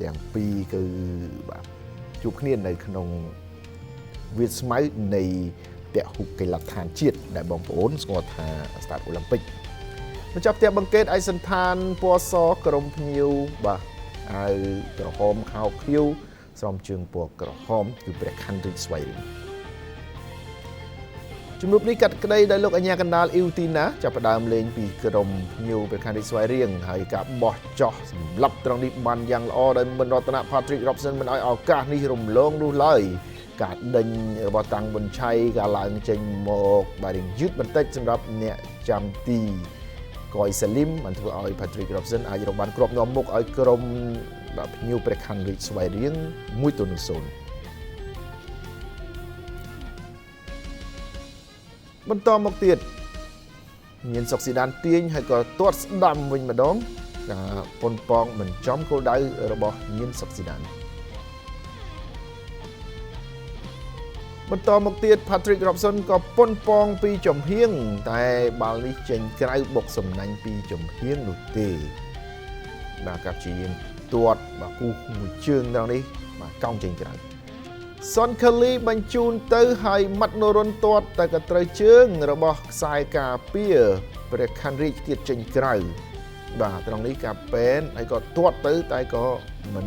ទាំងពីរគឺបាទជួបគ្នានៅក្នុងវាលស្មៅនៃពហុកីឡដ្ឋានជាតិដែលបងប្អូនស្គាល់ថាស្តាតអូឡ িম্প ិកម្ចាស់ផ្ទះបង្កេតឯកសណ្ឋានពណ៌សក្រុមភ្ញៀវបាទអាវក្រហមខោខៀវស្រោមជើងពណ៌ក្រហមគឺព្រះខ័នរាជស្វ័យរៀងជំនួបនេះកាត់ក្តីដោយលោកអញ្ញាកណ្ដាលអ៊ីវទីណាចាប់ផ្ដើមលេងពីក្រុមភ្ញៀវព្រះខ័នរាជស្វ័យរៀងហើយការបោះចោះសម្លាប់ត្រង់នេះបានយ៉ាងល្អដោយមិនរតនៈ Patrick Robson មិនឲ្យឱកាសនេះរំលងនោះឡើយការដេញរបស់តាំងប៊ុនឆៃការឡើងចេញមកបាទយឺតបន្តិចសម្រាប់អ្នកចាំទីកយសាលីមបានធ្វើឲ្យ Patrick Robson អាចរកបានគ្រាប់នាំមុខឲ្យក្រុមបាទភ្ញៀវព្រះខ័នរាជស្វ័យរៀង1-0បន្តមកទៀតមានសុកស៊ីដានទាញហើយក៏ទាត់ស្ដាំវិញម្ដងការប៉ុនប៉ងមិនចំគោលដៅរបស់ញៀនសុកស៊ីដានបន្តមកទៀត Patrick Robson ក៏ប៉ុនប៉ងពីចំហៀងតែបាល់នេះចេញក្រៅបុកសំណាញ់ពីចំហៀងនោះទេបាទកាប់ជាយាមទាត់បាទគូសមួយជើងដល់នេះបាទកោងចេញក្រៅសុនខាលីបញ្ជូនទៅហើយម៉ាត់ណូរុនទាត់តែក៏ត្រូវជើងរបស់ខ្សែការពារព្រះខ័នរាជទៀតចេញក្រៅបាទត្រង់នេះការប៉ែនហើយក៏ទាត់ទៅតែក៏មិន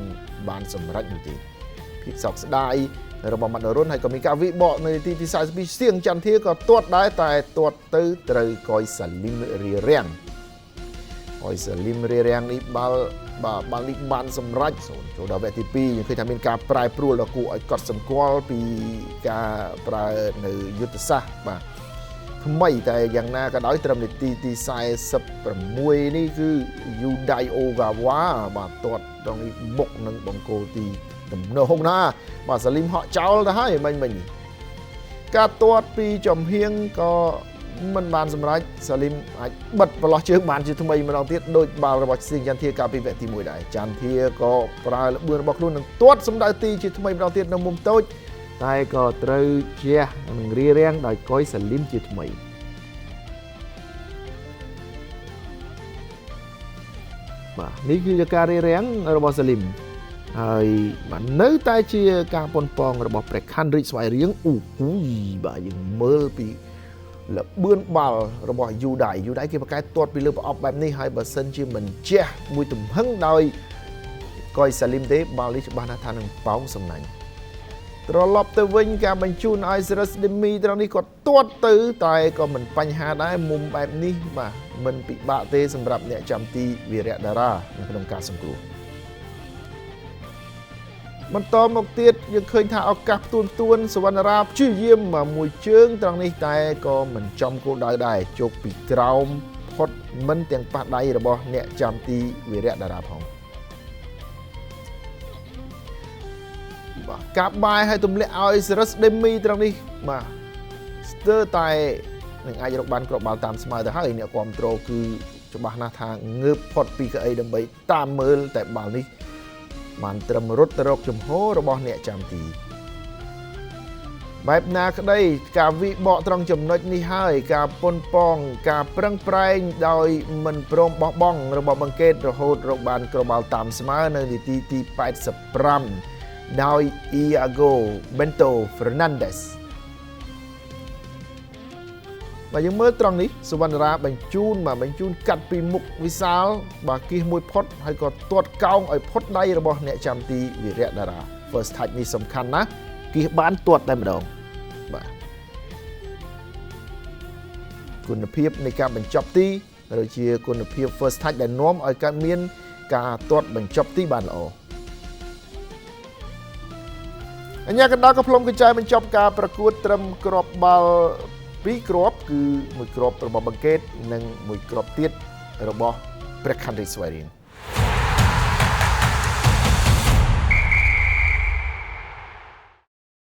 បានសម្រេចនោះទេភាពសោកស្ដាយរបស់ម៉ាត់ណូរុនហើយក៏មានការវិបកនៅនាទីទី42សៀងចន្ទធាក៏ទាត់ដែរតែទាត់ទៅត្រូវកយសាលីមរារាំងកយសាលីមរារាំងនេះបាល់នេះបានសម្រេចចូលដល់វគ្គទី2យើងឃើញថាមានការប្រែប្រួលដល់គួរឲ្យកត់សម្គាល់ពីការប្រើនៅយុទ្ធសាស្ត្របាទថ្មីតែយ៉ាងណាក៏ដោយត្រឹមនាទីទី46នេះគឺយូដៃអូហ្កាវ៉ាបាទទាត់ត្រង់នេះបុកនឹងបង្គោលទីដំណងណាបាទសាលីមហក់ចោលទៅហើយមិញការទាត់ពីចំហៀងក៏មិនបានសម្រេចសាលីមអាចបិទប្រឡោះជើងបានជាថ្មីម្ដងទៀតដោយបាល់របស់សៀងចន្ទធាកាលពីវគ្គទី1ដែរចន្ទធាក៏ប្រើល្បឿនរបស់ខ្លួននឹងទាត់សម្ដៅទីជាថ្មីម្ដងទៀតនៅមុំតូចតែក៏ត្រូវជះនឹងរារាំងដោយកយសាលីមជាថ្មីបាទនេះគឺជាការរារាំងរបស់សាលីមហើយបាទនៅតែជាការប៉ុនប៉ងរបស់ព្រះខ័នរាជស្វ័យរៀងអូហ៊ូយបាទយើងមើលពីលបឿនបាល់របស់យូដៃគេប្រកែកទាត់ពីលើប្រអប់បែបនេះហើយបើសិនជាមិនជះមួយទំហឹងដោយកយសាលីមទេបាល់នេះច្បាស់ណាស់ថានឹងប៉ោងសំណាញ់ត្រឡប់ទៅវិញការបញ្ជូនឲ្យសេរិសឌីមីត្រង់នេះក៏ទាត់ទៅតែក៏មិនបញ្ហាដែរមុំបែបនេះបាទមិនពិបាកទេសម្រាប់អ្នកចាំទីវីរៈតារានៅក្នុងការសង្គ្រោះបន្តមកទៀតយើងឃើញថាឱកាសផ្ទួនសវណ្ណរាព្យាយាមមួយជើងត្រង់នេះតែក៏មិនចំគោលដៅដែរជោគពីក្រោមផុតមិនទាំងប៉ះដៃរបស់អ្នកចាំទីវីរៈតារាផងបាទការបាយឲ្យទម្លាក់ឲ្យសេរិសដេមីត្រង់នេះបាទស្ទើរតែនឹងអាចរកបានគ្រាប់បាល់តាមស្មើទៅហើយអ្នកគ្រប់គ្រងគឺច្បាស់ណាស់ថាងើបផុតពីកៅអីដើម្បីតាមមើលតែបាល់នេះបានត្រឹមរត់ទៅរកជំហររបស់អ្នកចាំទីបែបណាក្តីការវិបកត្រង់ចំណុចនេះហើយការប៉ុនប៉ងការប្រឹងប្រែងដោយមិនព្រមបោះបង់របស់បង្កេតរហូតរកបានគ្រាប់បាល់តាមស្មើនៅនាទីទី85ដោយ Iago Bento Fernandes បាទយើងមើលត្រង់នេះសវណ្ណរាបញ្ជូនកាត់ពីមុខវិសាលបាទគៀសមួយផុតហើយក៏ទាត់កោងឲ្យផុតដៃរបស់អ្នកចាំទីវីរៈតារា First touch នេះសំខាន់ណាស់គៀសបានទាត់តែម្ដងបាទគុណភាពនៃការបញ្ចប់ទីឬជាគុណភាព First touch ដែលនាំឲ្យកើតមានការទាត់បញ្ចប់ទីបានល្អអញ្ញាកណ្ដាលក៏ផ្លុំកញ្ចែបញ្ចប់ការប្រកួតត្រឹមគ្រាប់បាល់2គ្រាប់គឺមួយគ្រាប់របស់បង្កេតនិងមួយគ្រាប់ទៀតរបស់ព្រះខ័នរាជស្វ័យរៀង